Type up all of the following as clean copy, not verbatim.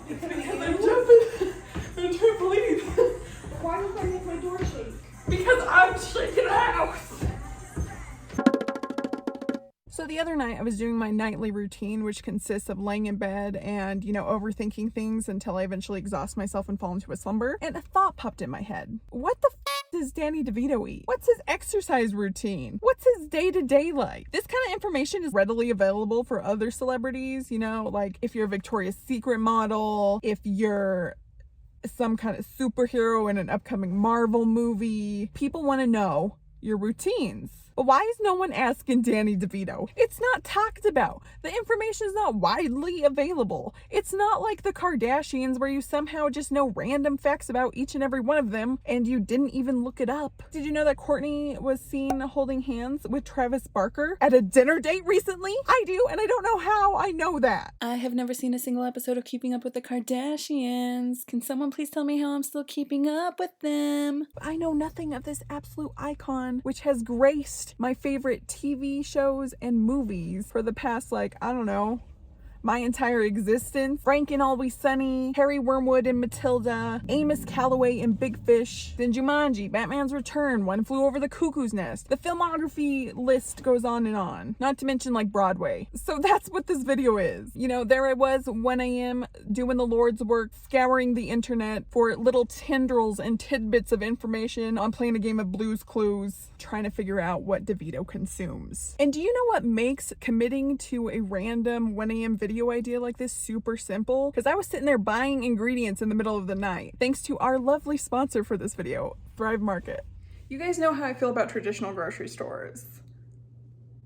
It's because I'm jumping. I'm trying to breathe. Why does that make my door shake? Because I'm shaking out. So the other night I was doing my nightly routine, which consists of laying in bed and, overthinking things until I eventually exhaust myself and fall into a slumber. And a thought popped in my head. What the does Danny Devito eat? What's his exercise routine? What's his day-to-day like? This kind of information is readily available for other celebrities, like if you're a Victoria's Secret model, if you're some kind of superhero in an upcoming Marvel movie. People want to know your routines. But why is no one asking Danny DeVito? It's not talked about. The information is not widely available. It's not like the Kardashians where you somehow just know random facts about each and every one of them and you didn't even look it up. Did you know that Kourtney was seen holding hands with Travis Barker at a dinner date recently? I do, and I don't know how I know that. I have never seen a single episode of Keeping Up with the Kardashians. Can someone please tell me how I'm still keeping up with them? I know nothing of this absolute icon, which has graced my favorite TV shows and movies for the past, my entire existence. Frank in Always Sunny, Harry Wormwood in Matilda, Amos Calloway in Big Fish, then Jumanji, Batman's Return, One Flew Over the Cuckoo's Nest. The filmography list goes on and on, not to mention Broadway. So that's what this video is. There I was, 1 a.m. doing the Lord's work, scouring the internet for little tendrils and tidbits of information on playing a game of Blue's Clues, trying to figure out what DeVito consumes. And do you know what makes committing to a random 1 a.m. video idea like this super simple? Because I was sitting there buying ingredients in the middle of the night, thanks to our lovely sponsor for this video, Thrive Market. You guys know how I feel about traditional grocery stores.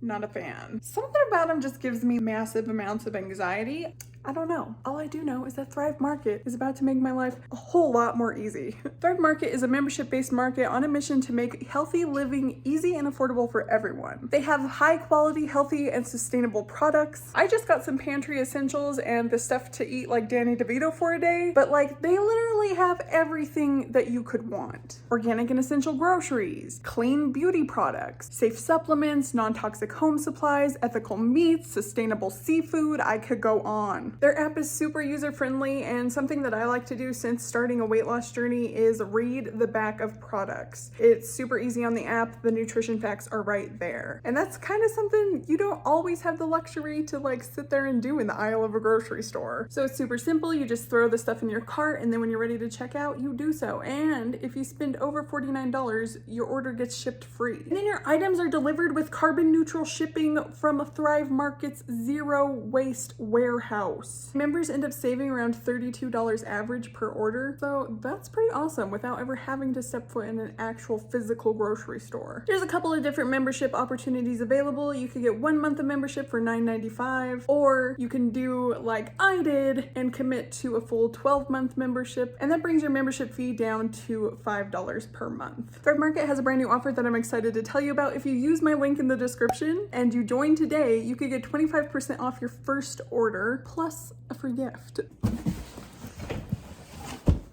Not a fan. Something about them just gives me massive amounts of anxiety. I don't know. All I do know is that Thrive Market is about to make my life a whole lot more easy. Thrive Market is a membership-based market on a mission to make healthy living easy and affordable for everyone. They have high quality, healthy, and sustainable products. I just got some pantry essentials and the stuff to eat like Danny DeVito for a day, but they literally have everything that you could want. Organic and essential groceries, clean beauty products, safe supplements, non-toxic home supplies, ethical meats, sustainable seafood. I could go on. Their app is super user-friendly, and something that I like to do since starting a weight loss journey is read the back of products. It's super easy on the app. The nutrition facts are right there. And that's kind of something you don't always have the luxury to sit there and do in the aisle of a grocery store. So it's super simple. You just throw the stuff in your cart, and then when you're ready to check out, you do so. And if you spend over $49, your order gets shipped free. And then your items are delivered with carbon neutral shipping from Thrive Market's zero waste warehouse. Members end up saving around $32 average per order, so that's pretty awesome without ever having to step foot in an actual physical grocery store. There's a couple of different membership opportunities available. You could get 1 month of membership for $9.95, or you can do like I did and commit to a full 12-month membership, and that brings your membership fee down to $5 per month. Thrive Market has a brand new offer that I'm excited to tell you about. If you use my link in the description and you join today, you could get 25% off your first order, plus a free gift.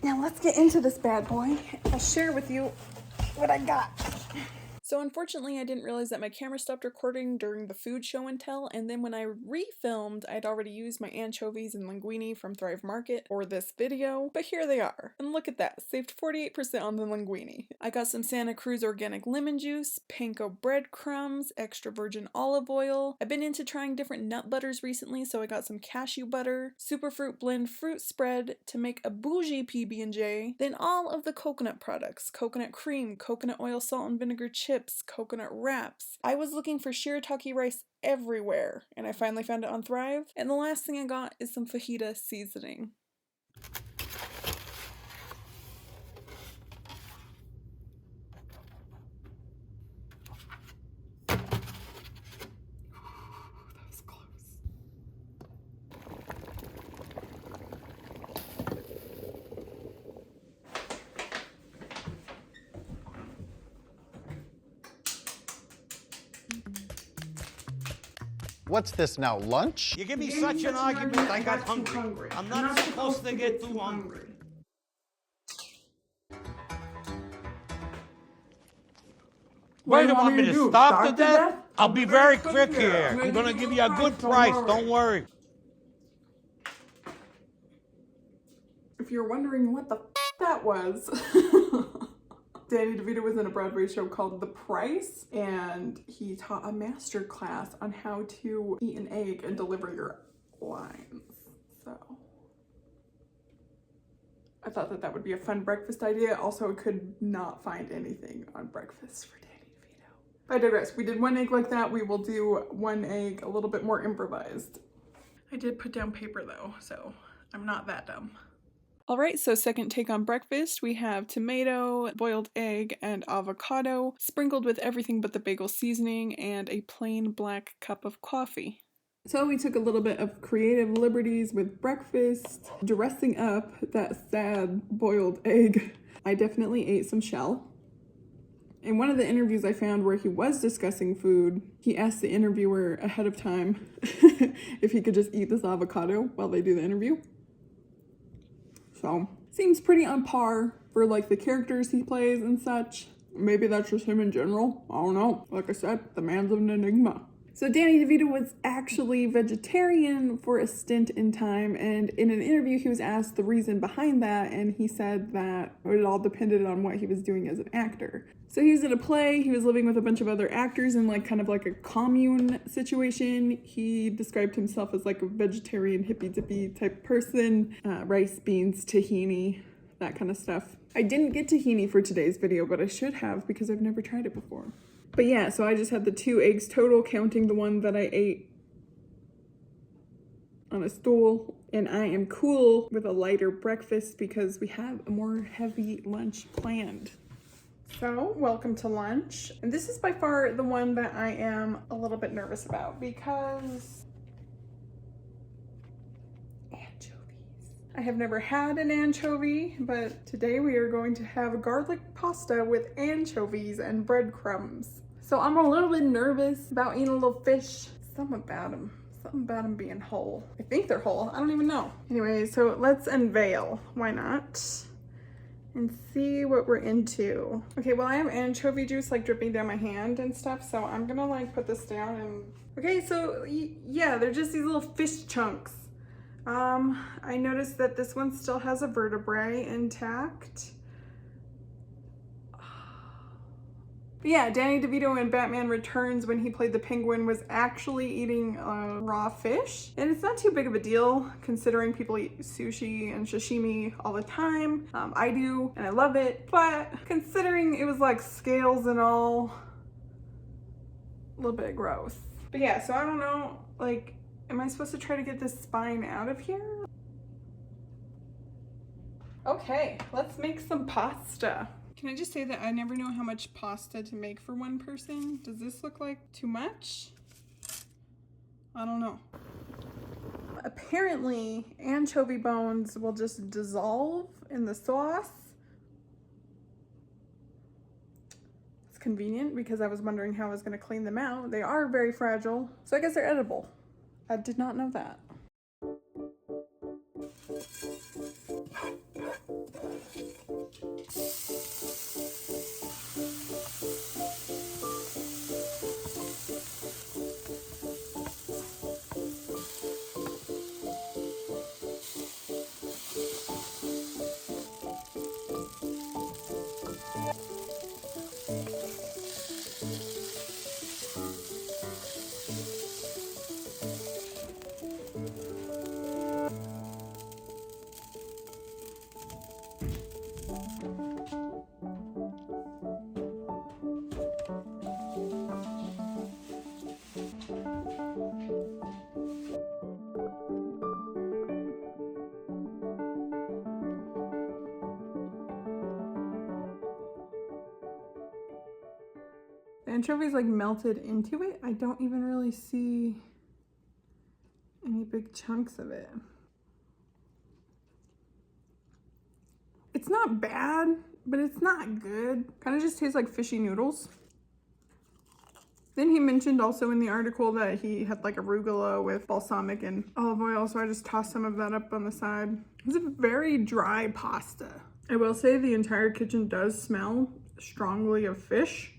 Now let's get into this bad boy. I'll share with you what I got. So unfortunately, I didn't realize that my camera stopped recording during the food show and tell, and then when I refilmed, I'd already used my anchovies and linguine from Thrive Market for this video, but here they are. And look at that, saved 48% on the linguine. I got some Santa Cruz organic lemon juice, panko breadcrumbs, extra virgin olive oil. I've been into trying different nut butters recently, so I got some cashew butter, superfruit blend fruit spread to make a bougie PB&J, then all of the coconut products, coconut cream, coconut oil, salt and vinegar chips, coconut wraps. I was looking for shirataki rice everywhere, and I finally found it on Thrive. And the last thing I got is some fajita seasoning. What's this now, lunch? You give me such an argument, I got hungry. I'm not supposed to get too hungry. What do you want me to stop to death? I'll be very quick here. I'm gonna give you a good price, don't worry. If you're wondering what the that was, Danny Devito was in a Broadway show called The Price, and he taught a master class on how to eat an egg and deliver your lines. So I thought that that would be a fun breakfast idea. Also, I could not find anything on breakfast for Danny DeVito. I digress. We did one egg like that. We will do one egg a little bit more improvised. I did put down paper though, so I'm not that dumb. All right, so second take on breakfast, we have tomato, boiled egg, and avocado, sprinkled with everything but the bagel seasoning, and a plain black cup of coffee. So we took a little bit of creative liberties with breakfast, dressing up that sad boiled egg. I definitely ate some shell. In one of the interviews I found where he was discussing food, he asked the interviewer ahead of time if he could just eat this avocado while they do the interview. So, seems pretty on par for like the characters he plays and such. Maybe that's just him in general. I don't know. Like I said, the man's an enigma. So Danny DeVito was actually vegetarian for a stint in time, and in an interview he was asked the reason behind that, and he said that it all depended on what he was doing as an actor. So he was in a play, he was living with a bunch of other actors in like kind of like a commune situation. He described himself as like a vegetarian hippy-dippy type person, rice, beans, tahini, that kind of stuff. I didn't get tahini for today's video, but I should have because I've never tried it before. But yeah, so I just had the 2 eggs total, counting the one that I ate on a stool. And I am cool with a lighter breakfast because we have a more heavy lunch planned. So, welcome to lunch. And this is by far the one that I am a little bit nervous about because anchovies. I have never had an anchovy, but today we are going to have garlic pasta with anchovies and breadcrumbs. So I'm a little bit nervous about eating a little fish. Something about them being whole. I think they're whole, I don't even know. Anyway, so let's unveil, why not? And see what we're into. Okay, well I have anchovy juice like dripping down my hand and stuff, so I'm gonna like put this down and... Okay, so yeah, they're just these little fish chunks. I noticed that this one still has a vertebrae intact. But yeah, Danny DeVito in Batman Returns, when he played the Penguin, was actually eating raw fish. And it's not too big of a deal considering people eat sushi and sashimi all the time. I do, and I love it. But considering it was like scales and all, a little bit gross. But yeah, so I don't know, like, am I supposed to try to get this spine out of here? Okay, let's make some pasta. Can I just say that I never know how much pasta to make for one person? Does this look like too much? I don't know. Apparently, anchovy bones will just dissolve in the sauce. It's convenient because I was wondering how I was going to clean them out. They are very fragile, so I guess they're edible. I did not know that. The anchovies like melted into it. I don't even really see any big chunks of it. It's not bad, but it's not good. Kind of just tastes like fishy noodles. Then he mentioned also in the article that he had like arugula with balsamic and olive oil, so I just tossed some of that up on the side. It's a very dry pasta. I will say the entire kitchen does smell strongly of fish.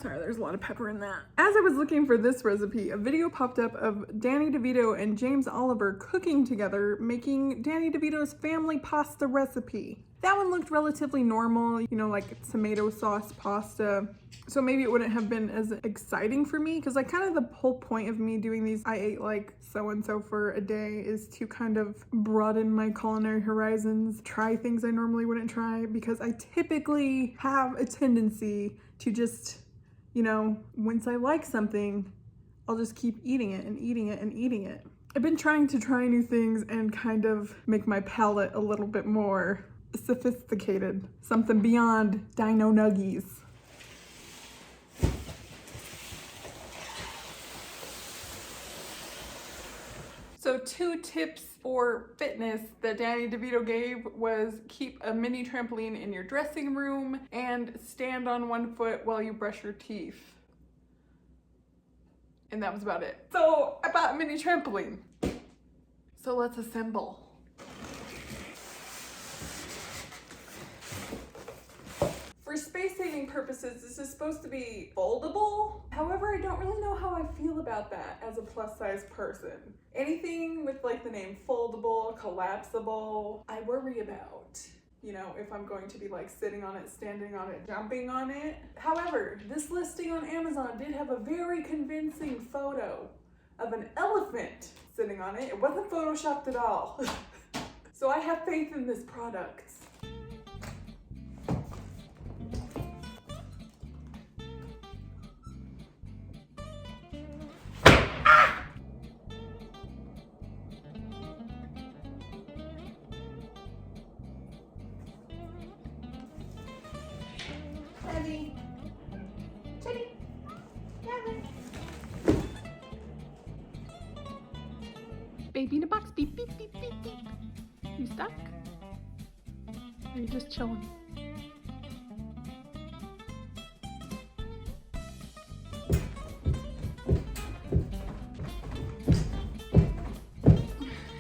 So Sorry, there's a lot of pepper in that. As I was looking for this recipe, a video popped up of Danny Devito and James Oliver cooking together, making Danny DeVito's family pasta recipe. That one looked relatively normal, you know, like tomato sauce pasta. So maybe it wouldn't have been as exciting for me, because like kind of the whole point of me doing these I ate like so-and-so for a day is to kind of broaden my culinary horizons, try things I normally wouldn't try, because I typically have a tendency to just, you know, once I like something, I'll just keep eating it and eating it and eating it. I've been trying to try new things and kind of make my palate a little bit more sophisticated, something beyond dino nuggies. So 2 tips for fitness that Danny DeVito gave was keep a mini trampoline in your dressing room and stand on 1 foot while you brush your teeth. And that was about it. So I bought a mini trampoline. So let's assemble. For space-saving purposes, this is supposed to be foldable. However, I don't really know how I feel about that as a plus-size person. Anything with like the name foldable, collapsible, I worry about. You know, if I'm going to be like sitting on it, standing on it, jumping on it. However, this listing on Amazon did have a very convincing photo of an elephant sitting on it. It wasn't photoshopped at all. So I have faith in this product. Baby in a box, beep, beep, beep, beep, beep. You stuck? Or are you just chilling?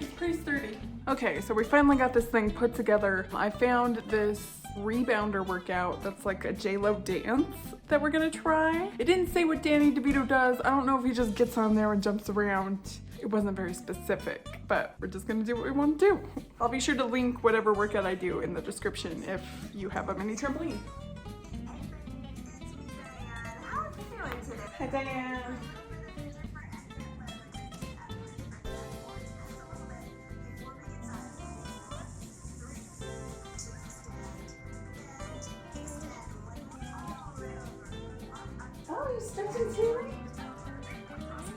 It's pretty sturdy. Okay, so we finally got this thing put together. I found this rebounder workout that's like a J-Lo dance that we're gonna try. It didn't say what Danny DeVito does. I don't know if he just gets on there and jumps around. It wasn't very specific, but we're just gonna do what we want to do. I'll be sure to link whatever workout I do in the description if you have a mini trampoline. Hi, Diane. Oh, you stepped in too?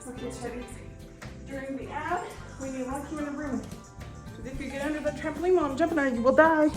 Okay, Teddy. During the ad, we need to lock you in a room. Because if you get under the trampoline while I'm jumping on it, you will die.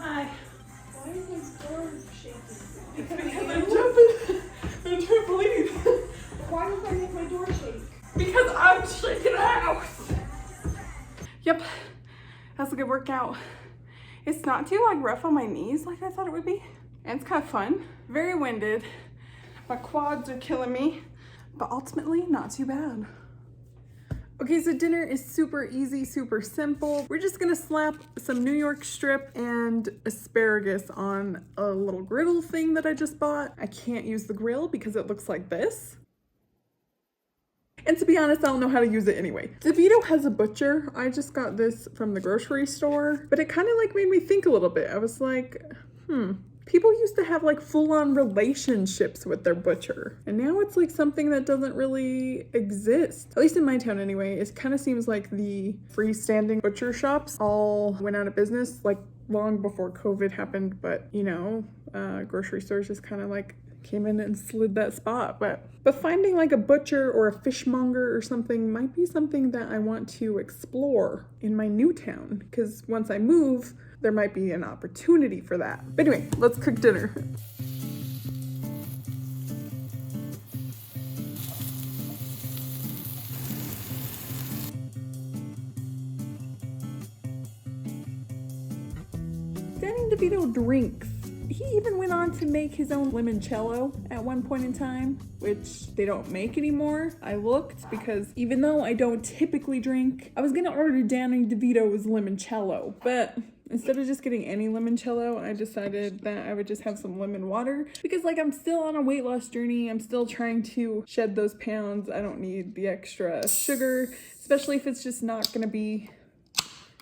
Hi. Why is my door shaking? Because I'm jumping on a trampoline. Why does that make my door shake? Because I'm shaking out. Yep, that's a good workout. It's not too like rough on my knees like I thought it would be. And it's kind of fun. Very winded. My quads are killing me, but ultimately not too bad. Okay, so dinner is super easy, super simple. We're just gonna slap some New York strip and asparagus on a little griddle thing that I just bought. I can't use the grill because it looks like this. And to be honest, I don't know how to use it anyway. DeVito has a butcher. I just got this from the grocery store, but it kind of like made me think a little bit. I was like, people used to have like full-on relationships with their butcher. And now it's like something that doesn't really exist. At least in my town anyway. It kind of seems like the freestanding butcher shops all went out of business like long before COVID happened. But you know, grocery stores just kind of like came in and slid that spot. But finding like a butcher or a fishmonger or something might be something that I want to explore in my new town, because once I move, there might be an opportunity for that. But anyway, let's cook dinner. Danny Devito drinks. He even went on to make his own limoncello at one point in time, which they don't make anymore. I looked because even though I don't typically drink, I was gonna order Danny DeVito's limoncello, but instead of just getting any limoncello, I decided that I would just have some lemon water because like I'm still on a weight loss journey. I'm still trying to shed those pounds. I don't need the extra sugar, especially if it's just not gonna be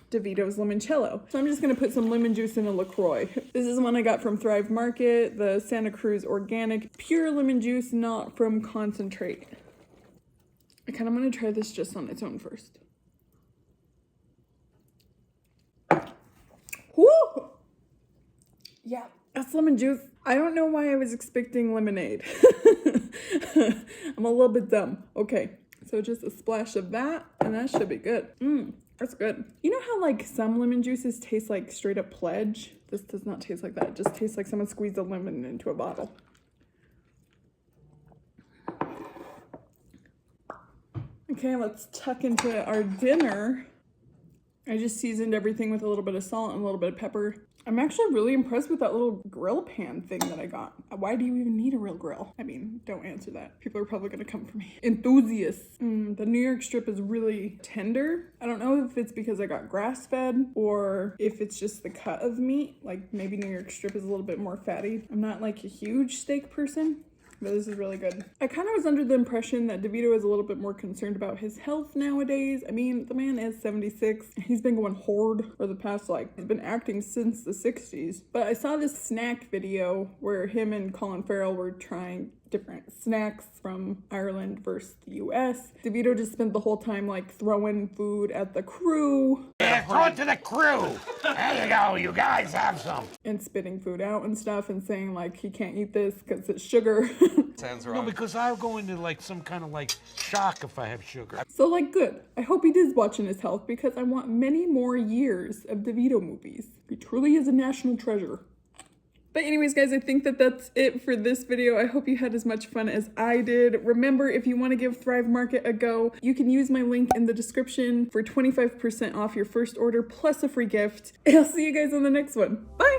DeVito's limoncello. So I'm just gonna put some lemon juice in a LaCroix. This is one I got from Thrive Market, the Santa Cruz organic, pure lemon juice, not from concentrate. I kind of want to try this just on its own first. Woo! Yeah, that's lemon juice. I don't know why I was expecting lemonade. I'm a little bit dumb. Okay, so just a splash of that, and that should be good. That's good. You know how like some lemon juices taste like straight up Pledge? This does not taste like that. It just tastes like someone squeezed a lemon into a bottle. Okay, let's tuck into our dinner. I just seasoned everything with a little bit of salt and a little bit of pepper. I'm actually really impressed with that little grill pan thing that I got. Why do you even need a real grill? I mean, don't answer that. People are probably gonna come for me. Enthusiasts. The New York strip is really tender. I don't know if it's because I got grass-fed or if it's just the cut of meat. Like maybe New York strip is a little bit more fatty. I'm not like a huge steak person, but this is really good. I kind of was under the impression that DeVito is a little bit more concerned about his health nowadays. I mean, the man is 76. He's been going hard for the past, he's been acting since the 60s. But I saw this snack video where him and Colin Farrell were trying different snacks from Ireland versus the US. DeVito just spent the whole time throwing food at the crew. Yeah, throw it to the crew. There you go, you guys have some. And spitting food out and stuff and saying he can't eat this because it's sugar. Sounds wrong. No, because I'll go into some kind of shock if I have sugar. So good. I hope he is watching his health because I want many more years of DeVito movies. He truly is a national treasure. But anyways, guys, I think that's it for this video. I hope you had as much fun as I did. Remember, if you want to give Thrive Market a go, you can use my link in the description for 25% off your first order plus a free gift. I'll see you guys on the next one. Bye!